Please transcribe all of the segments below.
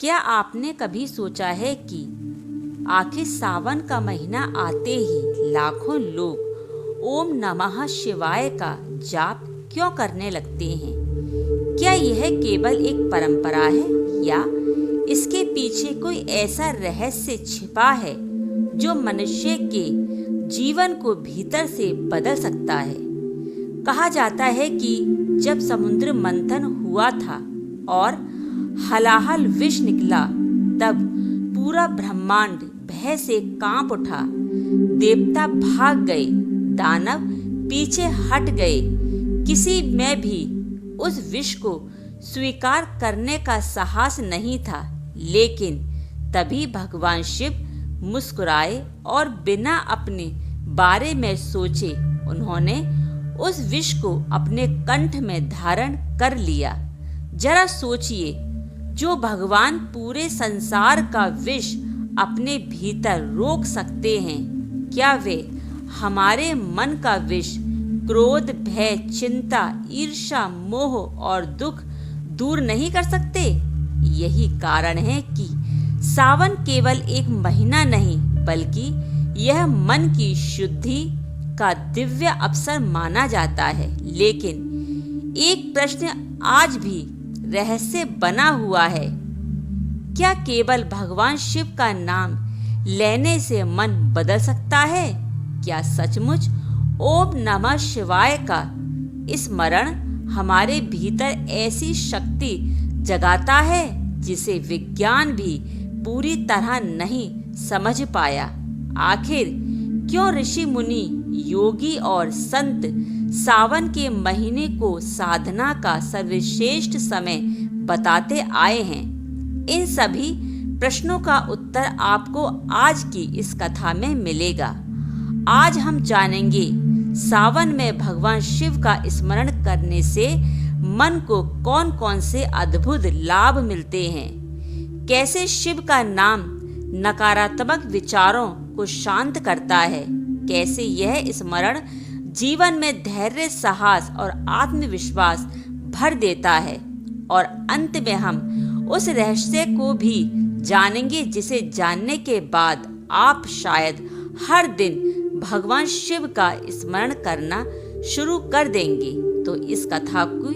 क्या आपने कभी सोचा है कि आखिर सावन का महीना आते ही लाखों लोग ओम नमः शिवाय का जाप क्यों करने लगते हैं? क्या यह केवल एक परंपरा है या इसके पीछे कोई ऐसा रहस्य छिपा है जो मनुष्य के जीवन को भीतर से बदल सकता है? कहा जाता है कि जब समुद्र मंथन हुआ था और हलाहल विष निकला, तब पूरा ब्रह्मांड भय से कांप उठा। देवता भाग गए, दानव पीछे हट गए। किसी में भी उस विष को स्वीकार करने का साहस नहीं था। लेकिन तभी भगवान शिव मुस्कुराए और बिना अपने बारे में सोचे उन्होंने उस विष को अपने कंठ में धारण कर लिया। जरा सोचिए, जो भगवान पूरे संसार का विष अपने भीतर रोक सकते हैं, क्या वे हमारे मन का विष, क्रोध, भय, चिंता, ईर्ष्या, मोह और दुख दूर नहीं कर सकते? यही कारण है कि सावन केवल एक महीना नहीं, बल्कि यह मन की शुद्धि का दिव्य अवसर माना जाता है। लेकिन एक प्रश्न आज भी रहस्य बना हुआ है। क्या केवल भगवान शिव का नाम लेने से मन बदल सकता है? क्या सचमुच ओम नमः शिवाय का स्मरण हमारे भीतर ऐसी शक्ति जगाता है जिसे विज्ञान भी पूरी तरह नहीं समझ पाया? आखिर क्यों ऋषि मुनि, योगी और संत सावन के महीने को साधना का सर्वश्रेष्ठ समय बताते आए हैं? इन सभी प्रश्नों का उत्तर आपको आज की इस कथा में मिलेगा। आज हम जानेंगे सावन में भगवान शिव का स्मरण करने से मन को कौन कौन से अद्भुत लाभ मिलते हैं, कैसे शिव का नाम नकारात्मक विचारों को शांत करता है, कैसे यह स्मरण जीवन में धैर्य, साहस और आत्मविश्वास भर देता है, और अंत में हम उस रहस्य को भी जानेंगे जिसे जानने के बाद आप शायद हर दिन भगवान शिव का स्मरण करना शुरू कर देंगे। तो इस कथा को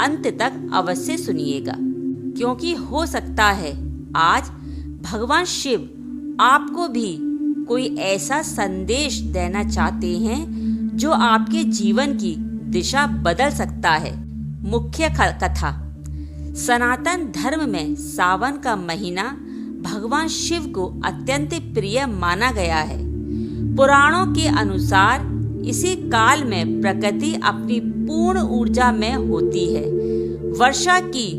अंत तक अवश्य सुनिएगा, क्योंकि हो सकता है आज भगवान शिव आपको भी कोई ऐसा संदेश देना चाहते हैं जो आपके जीवन की दिशा बदल सकता है। मुख्य कथा। सनातन धर्म में सावन का महीना भगवान शिव को अत्यंत प्रिय माना गया है। पुराणों के अनुसार इसी काल में प्रकृति अपनी पूर्ण ऊर्जा में होती है। वर्षा की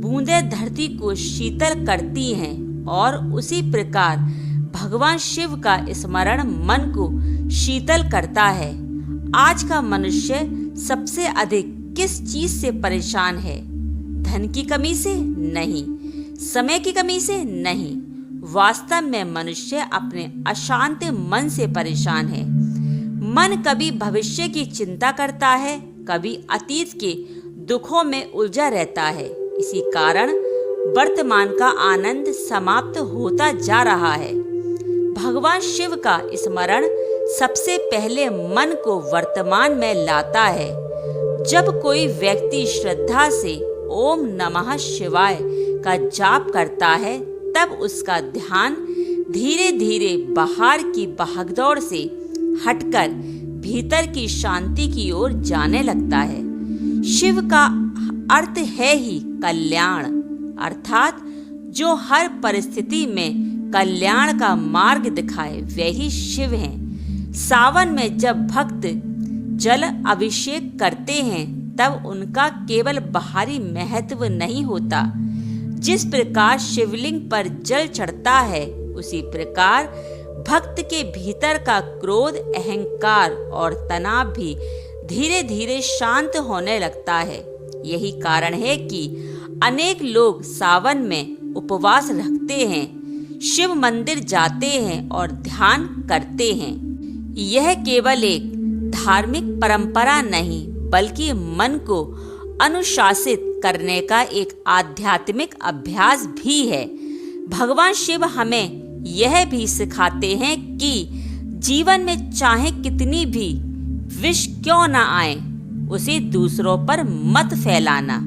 बूंदें धरती को शीतल करती हैं और उसी प्रकार भगवान शिव का स्मरण मन को शीतल करता है। आज का मनुष्य सबसे अधिक किस चीज से परेशान है? धन की कमी से? नहीं। समय की कमी से? नहीं। वास्तव में मनुष्य अपने अशांत मन से परेशान है। मन कभी भविष्य की चिंता करता है, कभी अतीत के दुखों में उलझा रहता है। इसी कारण वर्तमान का आनंद समाप्त होता जा रहा है। भगवान शिव का स्मरण सबसे पहले मन को वर्तमान में लाता है। जब कोई व्यक्ति श्रद्धा से ओम नमः शिवाय का जाप करता है, तब उसका ध्यान धीरे धीरे बाहर की भागदौड़ से हटकर भीतर की शांति की ओर जाने लगता है। शिव का अर्थ है ही कल्याण, अर्थात जो हर परिस्थिति में कल्याण का मार्ग दिखाए, वही शिव हैं। सावन में जब भक्त जल अभिषेक करते हैं, तब उनका केवल बाहरी महत्व नहीं होता। जिस प्रकार शिवलिंग पर जल चढ़ता है, उसी प्रकार भक्त के भीतर का क्रोध, अहंकार और तनाव भी धीरे धीरे शांत होने लगता है। यही कारण है कि अनेक लोग सावन में उपवास रखते हैं, शिव मंदिर जाते हैं और ध्यान करते हैं। यह केवल एक धार्मिक परंपरा नहीं, बल्कि मन को अनुशासित करने का एक आध्यात्मिक अभ्यास भी है। भगवान शिव हमें यह भी सिखाते हैं कि जीवन में चाहे कितनी भी विष क्यों न आए, उसे दूसरों पर मत फैलाना।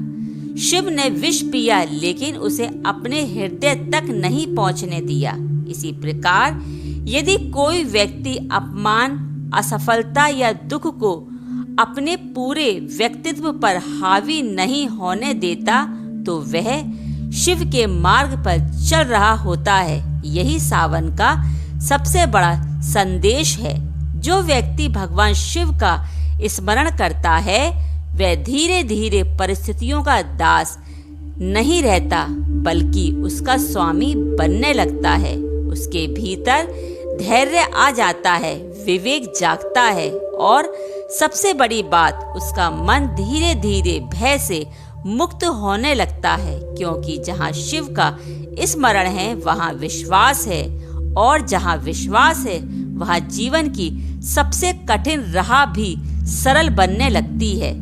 शिव ने विष पिया लेकिन उसे अपने हृदय तक नहीं पहुंचने दिया। इसी प्रकार यदि कोई व्यक्ति अपमान, असफलता या दुख को अपने पूरे व्यक्तित्व पर हावी नहीं होने देता तो वह शिव के मार्ग पर चल रहा होता है। यही सावन का सबसे बड़ा संदेश है। जो व्यक्ति भगवान शिव का स्मरण करता है वह धीरे धीरे परिस्थितियों का दास नहीं रहता बल्कि उसका स्वामी बनने लगता है। उसके भीतर धैर्य आ जाता है, विवेक जागता है और सबसे बड़ी बात, उसका मन धीरे धीरे भय से मुक्त होने लगता है, क्योंकि जहाँ शिव का स्मरण है वहाँ विश्वास है और जहाँ विश्वास है वहाँ जीवन की सबसे कठिन राह भी सरल बनने लगती है।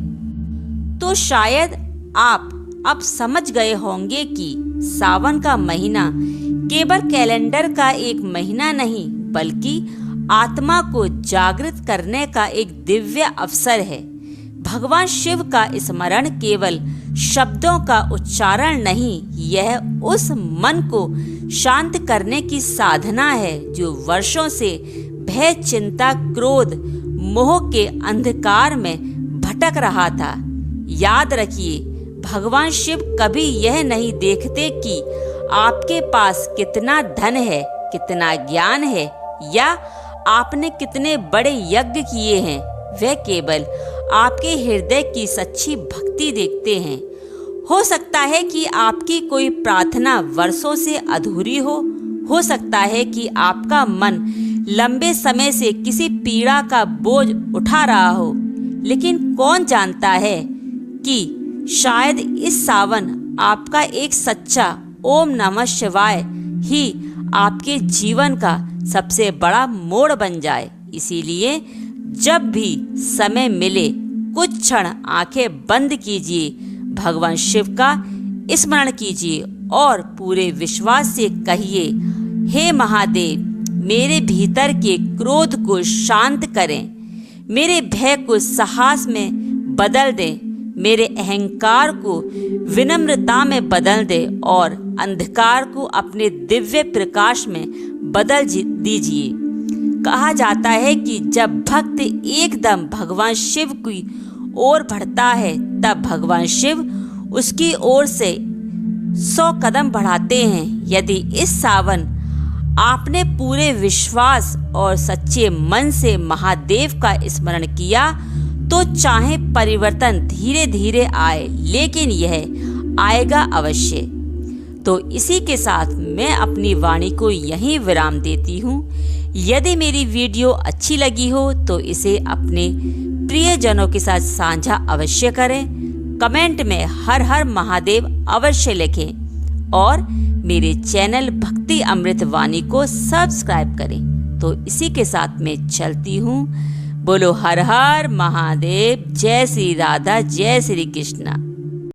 तो शायद आप अब समझ गए होंगे कि सावन का महीना केवल कैलेंडर का एक महीना नहीं बल्कि आत्मा को जागृत करने का एक दिव्य अवसर है। भगवान शिव का स्मरण केवल शब्दों का उच्चारण नहीं, यह उस मन को शांत करने की साधना है जो वर्षों से भय, चिंता, क्रोध, मोह के अंधकार में भटक रहा था। याद रखिए, भगवान शिव कभी यह नहीं देखते कि आपके पास कितना धन है, कितना ज्ञान है या आपने कितने बड़े यज्ञ किए हैं। वह केवल आपके हृदय की सच्ची भक्ति देखते हैं। हो सकता है कि आपकी कोई प्रार्थना वर्षों से अधूरी हो सकता है कि आपका मन लंबे समय से किसी पीड़ा का बोझ उठा रहा हो, लेकिन कौन जानता है कि शायद इस सावन आपका एक सच्चा ओम नमः शिवाय ही आपके जीवन का सबसे बड़ा मोड़ बन जाए। इसीलिए जब भी समय मिले कुछ क्षण आंखें बंद कीजिए, भगवान शिव का स्मरण कीजिए और पूरे विश्वास से कहिए, हे महादेव, मेरे भीतर के क्रोध को शांत करें, मेरे भय को साहस में बदल दें, मेरे अहंकार को विनम्रता में बदल दे और अंधकार को अपने दिव्य प्रकाश में बदल दीजिए। कहा जाता है कि जब भक्त एकदम भगवान शिव की ओर बढ़ता है तब भगवान शिव उसकी ओर से 100 कदम बढ़ाते हैं। यदि इस सावन आपने पूरे विश्वास और सच्चे मन से महादेव का स्मरण किया तो चाहे परिवर्तन धीरे धीरे आए, लेकिन यह आएगा अवश्य। तो इसी के साथ मैं अपनी वाणी को यहीं विराम देती हूँ। यदि मेरी वीडियो अच्छी लगी हो तो इसे अपने प्रियजनों के साथ साझा अवश्य करें। कमेंट में हर हर महादेव अवश्य लिखें और मेरे चैनल भक्ति अमृत वाणी को सब्सक्राइब करें। तो इसी के साथ मैं चलती हूँ। बोलो हर हर महादेव। जय श्री राधा, जय श्री कृष्णा।